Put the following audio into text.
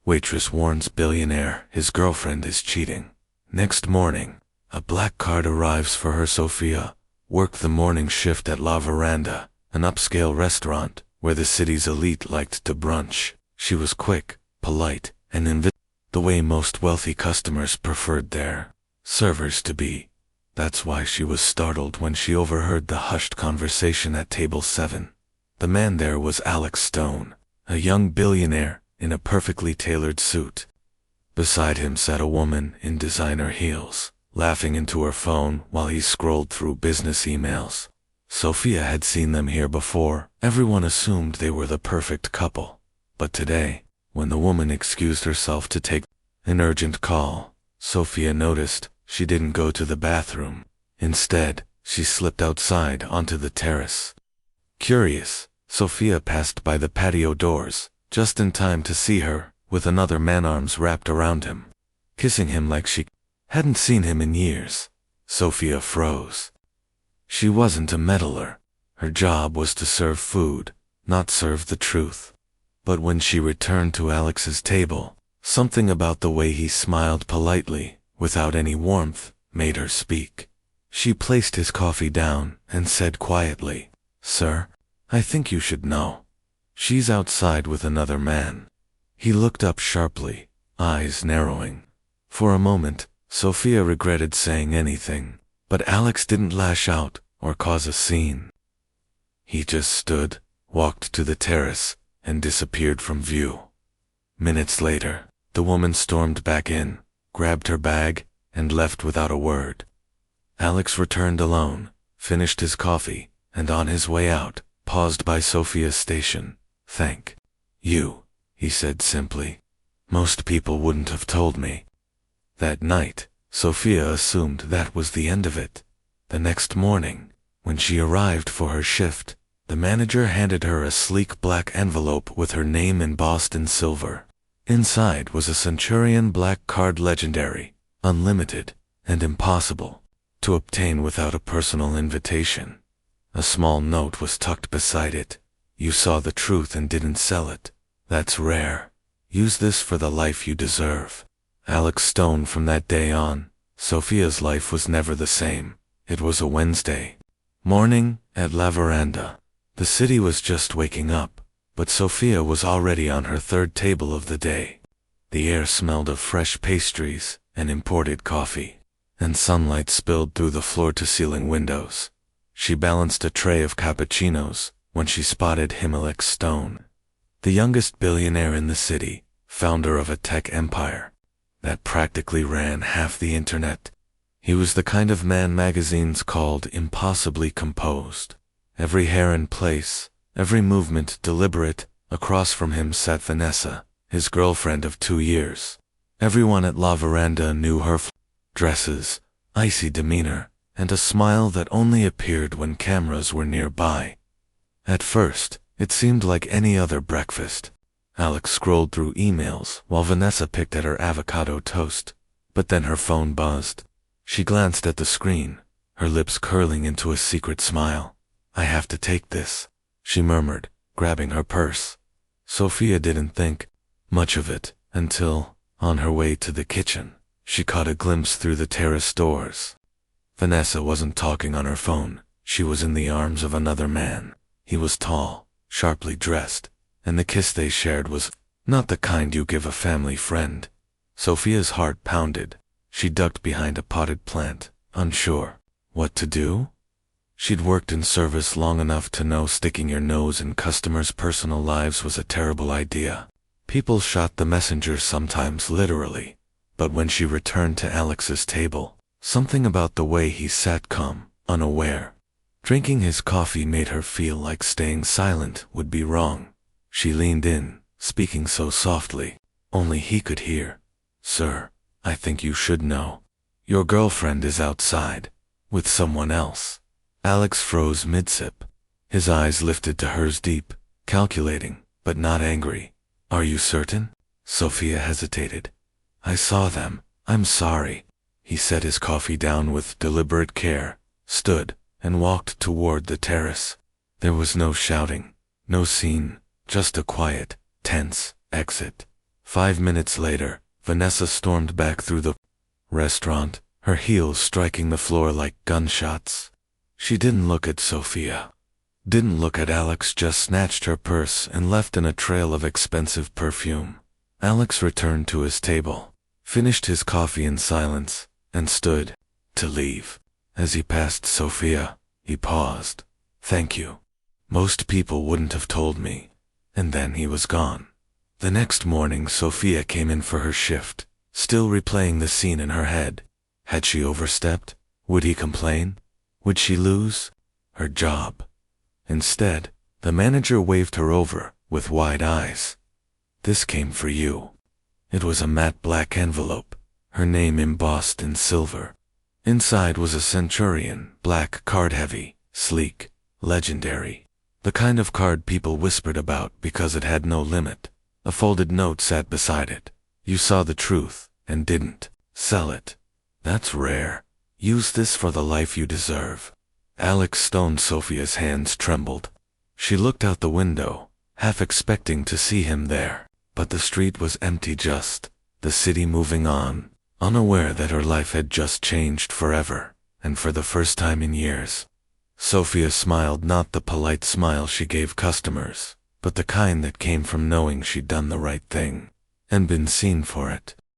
Waitress warns Billionaire his girlfriend is cheating. Next morning, a black card arrives for her. Sophia worked the morning shift at La Veranda, an upscale restaurant where the city's elite liked to brunch. She was quick, polite, and the way most wealthy customers preferred their servers to be. That's why she was startled when she overheard the hushed conversation at table 7. The man there was Alex Stone, a young billionaire in a perfectly tailored suit. Beside him sat a woman in designer heels, laughing into her phone while he scrolled through business emails. Sophia had seen them here before. Everyone assumed they were the perfect couple. But today, when the woman excused herself to take an urgent call, Sophia noticed she didn't go to the bathroom. Instead, she slipped outside onto the terrace. Curious, Sophia passed by the patio doors, just in time to see her, with another man, arms wrapped around him, kissing him like she hadn't seen him in years. Sophia froze. She wasn't a meddler. Her job was to serve food, not serve the truth. But when she returned to Alex's table, something about the way he smiled politely, without any warmth, made her speak. She placed his coffee down and said quietly, "Sir, I think you should know. She's outside with another man." He looked up sharply, eyes narrowing. For a moment, Sophia regretted saying anything, but Alex didn't lash out or cause a scene. He just stood, walked to the terrace, and disappeared from view. Minutes later, the woman stormed back in, grabbed her bag, and left without a word. Alex returned alone, finished his coffee, and on his way out, paused by Sophia's station. "Thank you," he said simply. "Most people wouldn't have told me." That night, Sophia assumed that was the end of it. The next morning, when she arrived for her shift, the manager handed her a sleek black envelope with her name embossed in silver. Inside was a Centurion black card, legendary, unlimited, and impossible to obtain without a personal invitation. A small note was tucked beside it. "You saw the truth and didn't sell it. That's rare. Use this for the life you deserve." Alex Stone. From that day on, Sophia's life was never the same. It was a Wednesday morning at La Veranda. The city was just waking up, but Sophia was already on her third table of the day. The air smelled of fresh pastries and imported coffee, and sunlight spilled through the floor-to-ceiling windows. She balanced a tray of cappuccinos when she spotted Alex Stone, the youngest billionaire in the city, founder of a tech empire that practically ran half the internet. He was the kind of man magazines called impossibly composed. Every hair in place, every movement deliberate. Across from him sat Vanessa, his girlfriend of 2 years. Everyone at La Veranda knew her dresses, icy demeanor, and a smile that only appeared when cameras were nearby. At first, it seemed like any other breakfast. Alex scrolled through emails while Vanessa picked at her avocado toast, but then her phone buzzed. She glanced at the screen, her lips curling into a secret smile. "I have to take this," she murmured, grabbing her purse. Sophia didn't think much of it until, on her way to the kitchen, she caught a glimpse through the terrace doors. Vanessa wasn't talking on her phone. She was in the arms of another man. He was tall, sharply dressed, and the kiss they shared was not the kind you give a family friend. Sophia's heart pounded. She ducked behind a potted plant, unsure what to do. She'd worked in service long enough to know sticking your nose in customers' personal lives was a terrible idea. People shot the messenger, sometimes literally. But when she returned to Alex's table, something about the way he sat calm, unaware, drinking his coffee made her feel like staying silent would be wrong. She leaned in, speaking so softly, only he could hear. "Sir, I think you should know. Your girlfriend is outside, with someone else." Alex froze mid-sip. His eyes lifted to hers, deep, calculating, but not angry. "Are you certain?" Sophia hesitated. "I saw them. I'm sorry." He set his coffee down with deliberate care, stood, and walked toward the terrace. There was no shouting, no scene, just a quiet, tense exit. 5 minutes later, Vanessa stormed back through the restaurant, her heels striking the floor like gunshots. She didn't look at Sophia. Didn't look at Alex, just snatched her purse and left in a trail of expensive perfume. Alex returned to his table, finished his coffee in silence, and stood to leave. As he passed Sophia, he paused. "Thank you. Most people wouldn't have told me." And then he was gone. The next morning, Sophia came in for her shift, still replaying the scene in her head. Had she overstepped? Would he complain? Would she lose her job? Instead, the manager waved her over with wide eyes. "This came for you." It was a matte black envelope, her name embossed in silver. Inside was a centurion, black card, heavy, sleek, legendary. The kind of card people whispered about because it had no limit. A folded note sat beside it. "You saw the truth and didn't sell it. That's rare. Use this for the life you deserve." Alex stoned. Sophia's hands trembled. She looked out the window, half expecting to see him there. But the street was empty, just the city moving on, unaware that her life had just changed forever, and for the first time in years. Sophia smiled, not the polite smile she gave customers, but the kind that came from knowing she'd done the right thing, and been seen for it.